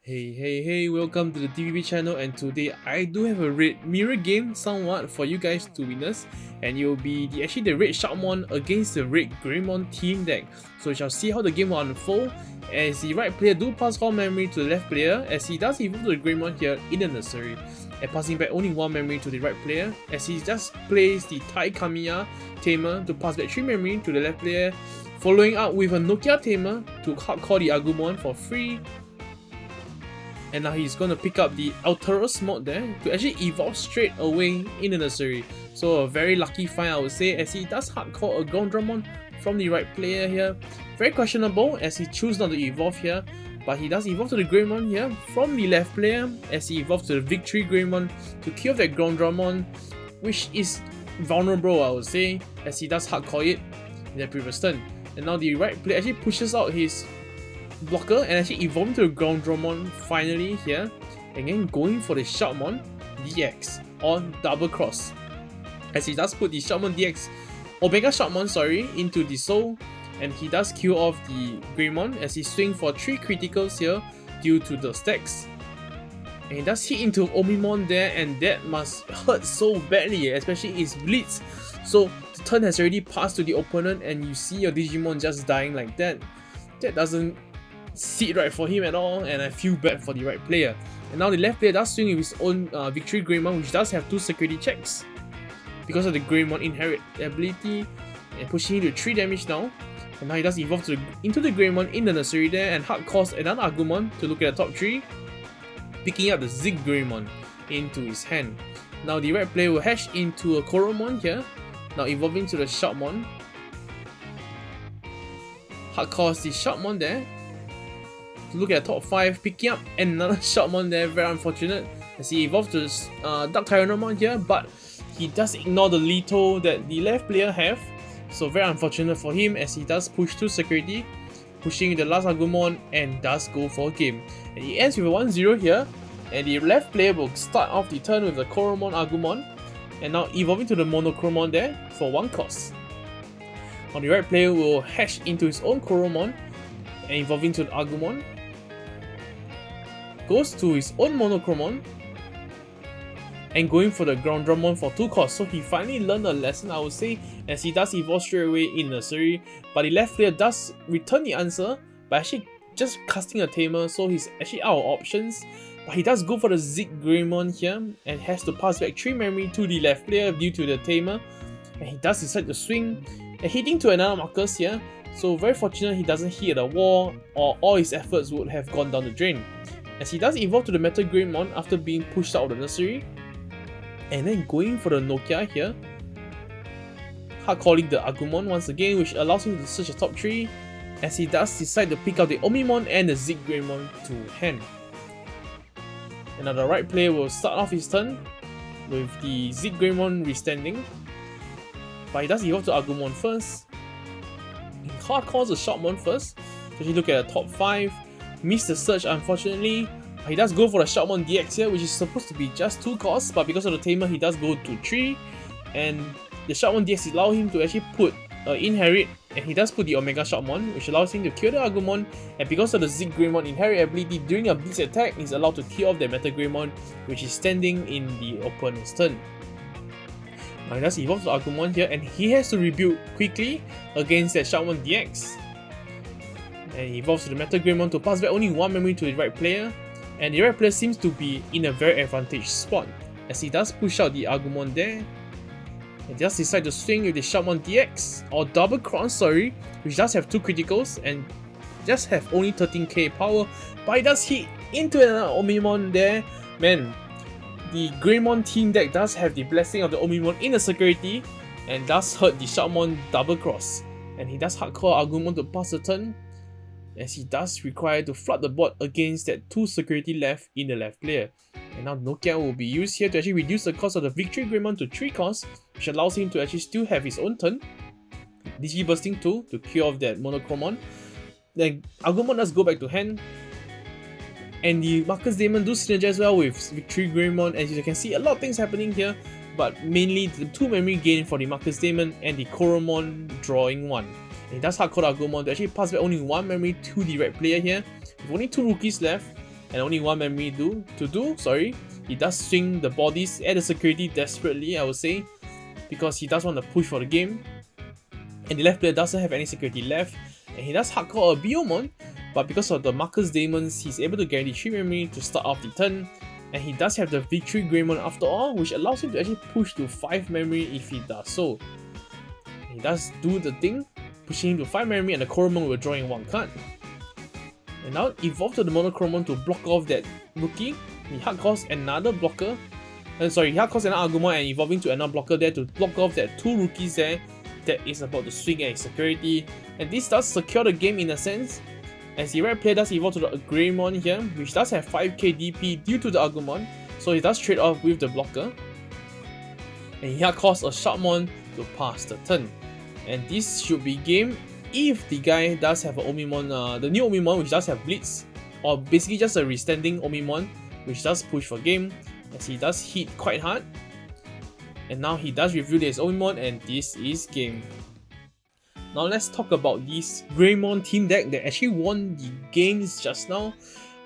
Hey, welcome to the TVB channel, and today I do have a red mirror game somewhat for you guys to witness, and it will be the red Shoutmon against the red Greymon team deck. So we shall see how the game will unfold as the right player do pass all memory to the left player as he does evolve to the Greymon here in the nursery, and passing back only one memory to the right player as he just plays the Tai Kamiya tamer to pass back 3 memory to the left player, following up with a Nokia tamer to hardcore the Agumon for free. And now he's going to pick up the Alterous mode there to actually evolve straight away in the nursery. So a very lucky find, I would say, as he does hardcore a Greymon from the right player here. Very questionable as he chooses not to evolve here, but he does evolve to the Greymon here from the left player as he evolves to the Victory Greymon to kill that Greymon, which is vulnerable, I would say, as he does hardcore it in the previous turn. And now the right player actually pushes out his blocker and actually evolving to the Greymon finally here, and then going for the Shoutmon DX on double cross as he does put the Shoutmon DX Omega Shoutmon into the soul, and he does kill off the Greymon as he swing for 3 criticals here due to the stacks, and he does hit into Omimon there, and that must hurt so badly, especially his blitz. So the turn has already passed to the opponent and you see your Digimon just dying like that. That doesn't sit right for him at all, and I feel bad for the right player. And now the left player does swing with his own Victory Greymon, which does have 2 security checks because of the Greymon inherit ability, and pushing him to 3 damage now. And now he does evolve into the Greymon in the nursery there and hardcores another Agumon to look at the top 3, picking up the Zig Greymon into his hand. Now the right player will hash into a Koromon here, now evolving to the Shoutmon, hardcores the Shoutmon there to look at top 5, picking up another Shoutmon there. Very unfortunate as he evolves to Dark Tyrannomon here, but he does ignore the lethal that the left player have, so very unfortunate for him as he does push to security, pushing the last Agumon and does go for a game. And he ends with a 1-0 here, and the left player will start off the turn with the Koromon Agumon and now evolving to the Monochromon there for 1 cost. Now the right player will hash into his own Koromon and evolving to the Agumon, goes to his own Monochromon and going for the Greymon for 2 costs. So he finally learned a lesson, I would say, as he does evolve straight away in nursery, but the left player does return the answer by actually just casting a tamer, so he's actually out of options. But he does go for the Zig Greymon here and has to pass back 3 memory to the left player due to the tamer, and he does decide to swing and hitting to another Marcus here. So very fortunate he doesn't hit the wall, or all his efforts would have gone down the drain, as he does evolve to the Metal Greymon after being pushed out of the nursery, and then going for the Nokia here, hard-calling the Agumon once again, which allows him to search the top 3 as he does decide to pick out the Omimon and the Zig Greymon to hand. And now the right player will start off his turn with the Zig Greymon restanding, but he does evolve to Agumon first. He hardcores the Shoutmon first, so he look at the top 5, missed the search unfortunately. He does go for the Shoutmon DX here, which is supposed to be just 2 costs, but because of the tamer he does go to 3, and the Shoutmon DX allow him to actually put inherit, and he does put the Omega Shoutmon, which allows him to kill the Agumon, and because of the Zig Greymon inherit ability, during a blitz attack he's allowed to kill off the Metal Greymon, which is standing in the opponent's turn. Now he does evolve to Agumon here, and he has to rebuild quickly against that Shoutmon DX, and he evolves to the Metal Greymon to pass back only 1 memory to the right player, and the right player seems to be in a very advantageous spot as he does push out the Agumon there and just decide to swing with the Shoutmon DX or double cross, which does have 2 criticals and just have only 13k power, but it does hit into another Omimon there. Man, the Greymon team deck does have the blessing of the Omimon in the security and does hurt the Shoutmon double cross, and he does hardcore Agumon to pass the turn as he does require to flood the board against that 2 security left in the left player. And now Nokia will be used here to actually reduce the cost of the Victory Greymon to 3 costs, which allows him to actually still have his own turn. Digi Bursting 2 to kill off that Monochromon. Then Agumon does go back to hand, and the Marcus Daemon do synergize well with Victory Greymon, as you can see a lot of things happening here, but mainly the 2 memory gain for the Marcus Daemon and the Koromon drawing 1. And he does hardcore Agumon to actually pass back only 1 memory to the right player here, with only 2 rookies left, and only 1 memory to do. He does swing the bodies at the security desperately, I would say, because he does want to push for the game. And the left player doesn't have any security left, and he does hardcore a BO3, but because of the Marcus Daemons, he's able to guarantee 3 memory to start off the turn. And he does have the victory Greymon after all, which allows him to actually push to 5 memory if he does so. He does do the thing, pushing him to 5 memory, and the Coromon will draw in 1 card. And now evolve to the Monochromon to block off that rookie. He hardcores another blocker. He hardcores another Agumon and evolving to another blocker there to block off that 2 rookies there that is about to swing at his security. And this does secure the game in a sense, as the right player does evolve to the Greymon here, which does have 5k DP due to the Agumon, so he does trade off with the blocker. And he hardcores a Shoutmon to pass the turn. And this should be game if the guy does have an Omimon, the new Omimon which does have Blitz, or basically just a restanding Omimon which does push for game, as he does hit quite hard. And now he does reveal his Omimon, and this is game. Now let's talk about this Greymon team deck that actually won the games just now.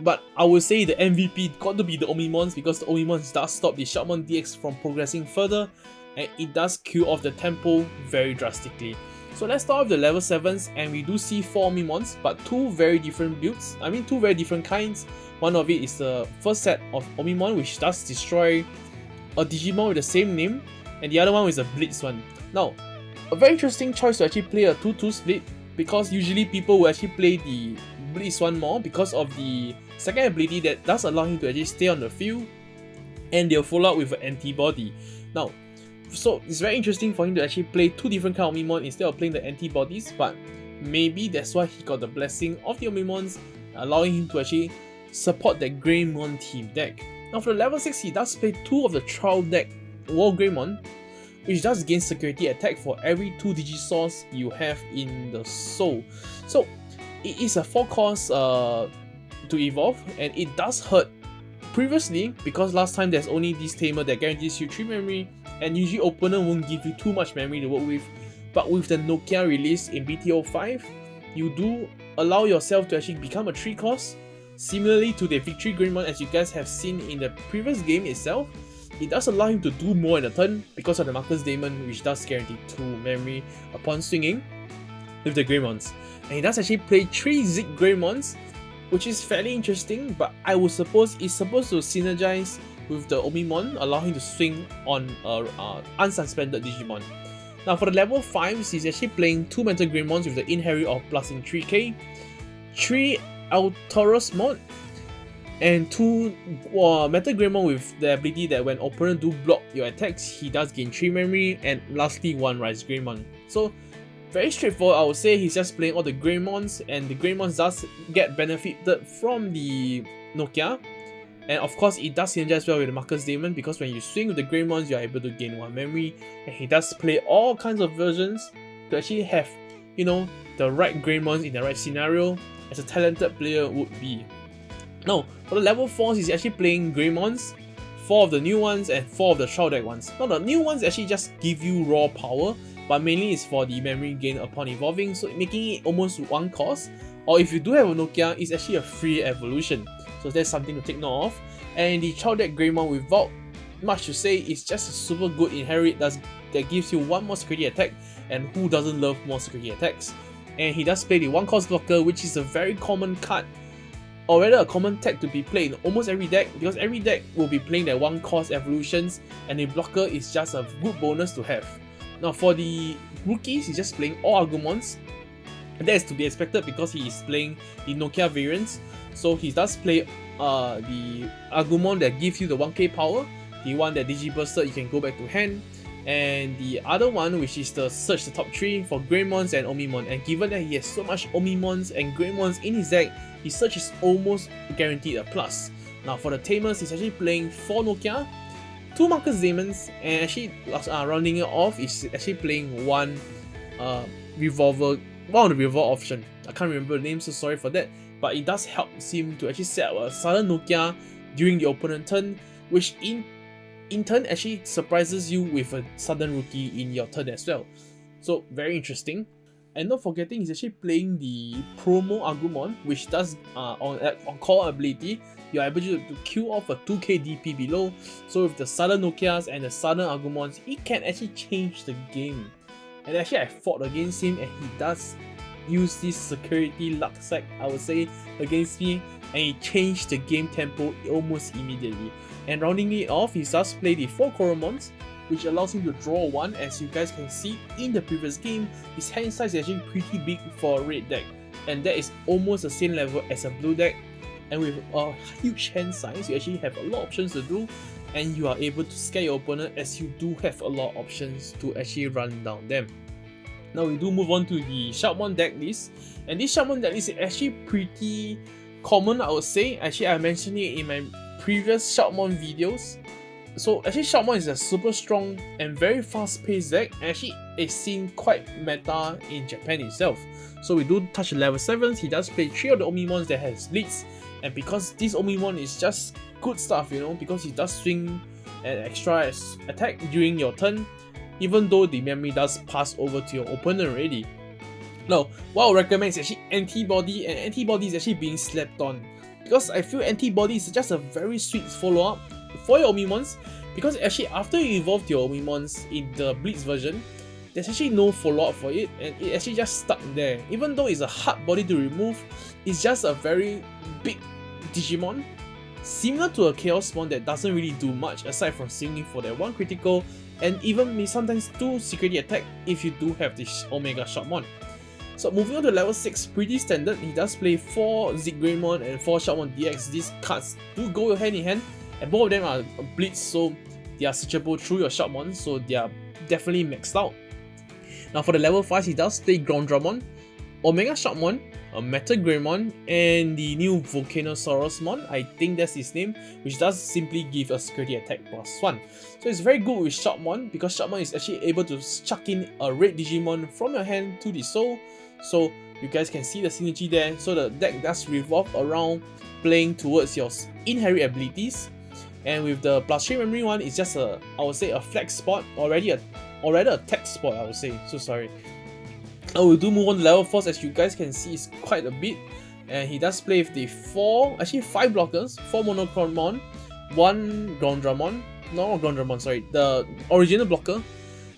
But I would say the MVP got to be the Omimons, because the Omimons does stop the Shoutmon DX from progressing further, and it does kill off the tempo very drastically. So let's start with the level 7s, and we do see 4 Omimons, but 2 very different builds. 2 very different kinds. One of it is the first set of Omimon, which does destroy a Digimon with the same name, and the other one is a Blitz one. Now, a very interesting choice to actually play a 2-2 split, because usually people will actually play the Blitz one more because of the second ability that does allow him to actually stay on the field, and they'll follow up with an antibody. Now, so it's very interesting for him to actually play 2 different kind of Omimon instead of playing the antibodies, but maybe that's why he got the blessing of the Omimons, allowing him to actually support that Greymon team deck. Now for the level 6, he does play 2 of the trial deck War Greymon, which does gain security attack for every 2 Digisource you have in the soul. So it is a 4 cost to evolve, and it does hurt previously because last time there's only this tamer that guarantees you 3 memory, and usually opponent won't give you too much memory to work with. But with the Nokia release in BTO5, you do allow yourself to actually become a 3 cost, similarly to the Victory Greymon as you guys have seen in the previous game itself. It does allow him to do more in a turn because of the Marcus Daemon, which does guarantee 2 memory upon swinging with the Greymons. And he does actually play 3 Zig Greymons, which is fairly interesting, but I would suppose it's supposed to synergize with the Omimon, allow him to swing on unsuspended Digimon. Now for the level 5s, he's actually playing 2 Mental Greymons with the inherit of plus in 3k, 3 Altaurus mod, and 2 Metal Greymon with the ability that when opponent do block your attacks, he does gain 3 memory, and lastly 1 Rise Greymon. So very straightforward, I would say he's just playing all the Greymons, and the Greymons does get benefited from the Nokia. And of course, it does synergize well with the Marcus Daemon, because when you swing with the Greymons, you are able to gain 1 memory, and he does play all kinds of versions to actually have, you know, the right Greymons in the right scenario, as a talented player would be. Now, for the level 4s, he's actually playing Greymons, 4 of the new ones and 4 of the trial deck ones. Now, the new ones actually just give you raw power, but mainly it's for the memory gain upon evolving, so making it almost 1 cost. Or if you do have a Nokia, it's actually a free evolution. So that's something to take note of. And the trial deck Greymon without much to say, is just a super good inherit that gives you 1 more security attack, and who doesn't love more security attacks? And he does play the 1 cost blocker, which is a very common card, or rather a common tag to be played in almost every deck, because every deck will be playing their 1 cost evolutions, and the blocker is just a good bonus to have. Now for the rookies, he's just playing all Agumons, and that is to be expected because he is playing the Nokia variants. So he does play the Agumon that gives you the 1k power, the one that Digibursted you can go back to hand, and the other one which is the Search the top 3 for Greymons and Omimon. And given that he has so much Omimons and Greymons in his deck, his Search is almost guaranteed a plus. Now for the Tamers, he's actually playing 4 Nokia, 2 Marcus Daemons, and actually rounding it off is actually playing 1 Revolver, one of the Revolver option. I can't remember the name, so sorry for that. But it does help him to actually set up a sudden Nokia during the opponent turn, which in turn actually surprises you with a sudden rookie in your turn as well. So very interesting. And not forgetting, he's actually playing the promo Agumon, which does on call ability, you're able to kill off a 2k DP below. So with the Southern Nokias and the Southern Agumons, it can actually change the game. And actually I fought against him and he does use this security luck sack, I would say, against me, and he changed the game tempo almost immediately. And rounding it off, he does play the 4 Coromons, which allows him to draw 1. As you guys can see in the previous game, his hand size is actually pretty big for a red deck, and that is almost the same level as a blue deck. And with a huge hand size, you actually have a lot of options to do, and you are able to scare your opponent, as you do have a lot of options to actually run down them. Now we do move on to the Shoutmon deck list, and this Shoutmon deck list is actually pretty common, I would say. Actually, I mentioned it in my previous Shoutmon videos. So actually Shoutmon is a super strong and very fast paced deck, and actually it's seen quite meta in Japan itself. So we do touch level 7, he does play 3 of the Omimons that has Blitz, and because this Omimon is just good stuff, you know, because he does swing an extra attack during your turn, even though the memory does pass over to your opponent already. Now, what I would recommend is actually Antibody, and Antibody is actually being slept on, because I feel Antibody is just a very sweet follow-up for your Omimons, because actually after you evolved your Omimons in the Blitz version, there's actually no follow-up for it, and it actually just stuck there. Even though it's a hard body to remove, it's just a very big Digimon, similar to a Chaosmon that doesn't really do much aside from swinging for that 1 critical, and even may sometimes 2 security attack if you do have this Omega Shoutmon. So moving on to level 6, pretty standard, he does play 4 Greymon and 4 Shoutmon DX. These cards do go hand in hand, and both of them are Blitz, so they are searchable through your Shoutmon, so they are definitely maxed out. Now for the level 5, he does play Groundramon, Omega Shoutmon, a Metal Greymon, and the new Volcanosaurusmon, I think that's his name, which does simply give a security attack +1. So it's very good with Shoutmon, because Shoutmon is actually able to chuck in a red Digimon from your hand to the soul. So you guys can see the synergy there. So the deck does revolve around playing towards your inherent abilities, and with the +3 memory one, it's just a, I would say, a flex spot, already a tech spot, I would say, so sorry. Now we do move on to level 4, as you guys can see it's quite a bit, and he does play with the 5 blockers, 4 Monochromon, 1 Groundramon, the original blocker,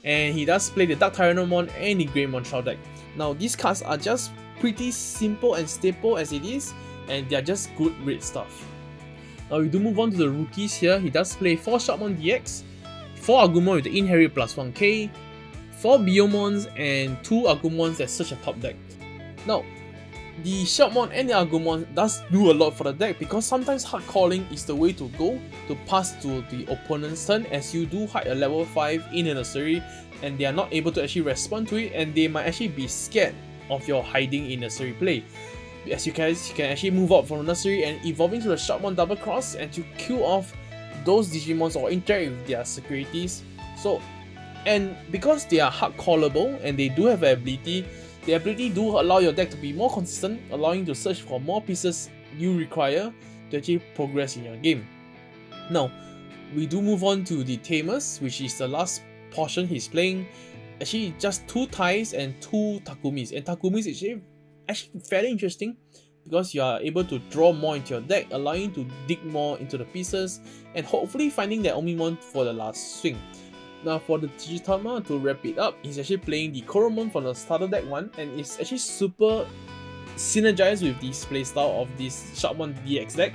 and he does play the Dark Tyrannomon and the Greymon Trial deck. Now these cards are just pretty simple and staple as it is, and they are just good red stuff. Now we do move on to the rookies here. He does play 4 Shoutmon DX, 4 Agumon with the Inherit +1k, 4 Biomons, and 2 Agumons that search a top deck. Now, the Sharkmon and the Agumon does do a lot for the deck, because sometimes hard calling is the way to go to pass to the opponent's turn, as you do hide a level 5 in a nursery and they are not able to actually respond to it, and they might actually be scared of your hiding in nursery play. As you guys can actually move out from the nursery and evolve into the Shoutmon double cross and to kill off those Digimons or interact with their securities. So, and because they are hard callable and they do have an ability, the ability do allow your deck to be more consistent, allowing you to search for more pieces you require to actually progress in your game. Now, we do move on to the Tamers, which is the last portion he's playing. Actually, just 2 Tais and 2 Takumis, and Takumis is actually fairly interesting because you are able to draw more into your deck, allowing you to dig more into the pieces and hopefully finding that Omimon for the last swing. Now for the Digitama, to wrap it up, he's actually playing the Coromon from the starter deck one, and it's actually super synergized with this playstyle of this Shoutmon DX deck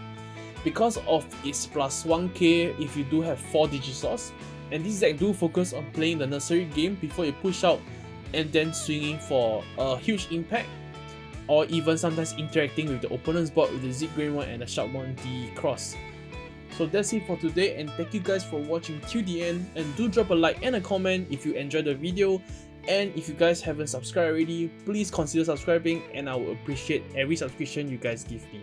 because of its +1k if you do have 4 Digisaurs, and this deck do focus on playing the nursery game before you push out and then swinging for a huge impact, or even sometimes interacting with the opponent's board with the Greymon and the Shoutmon D cross. So that's it for today, and thank you guys for watching till the end, and do drop a like and a comment if you enjoyed the video, and if you guys haven't subscribed already, please consider subscribing, and I will appreciate every subscription you guys give me.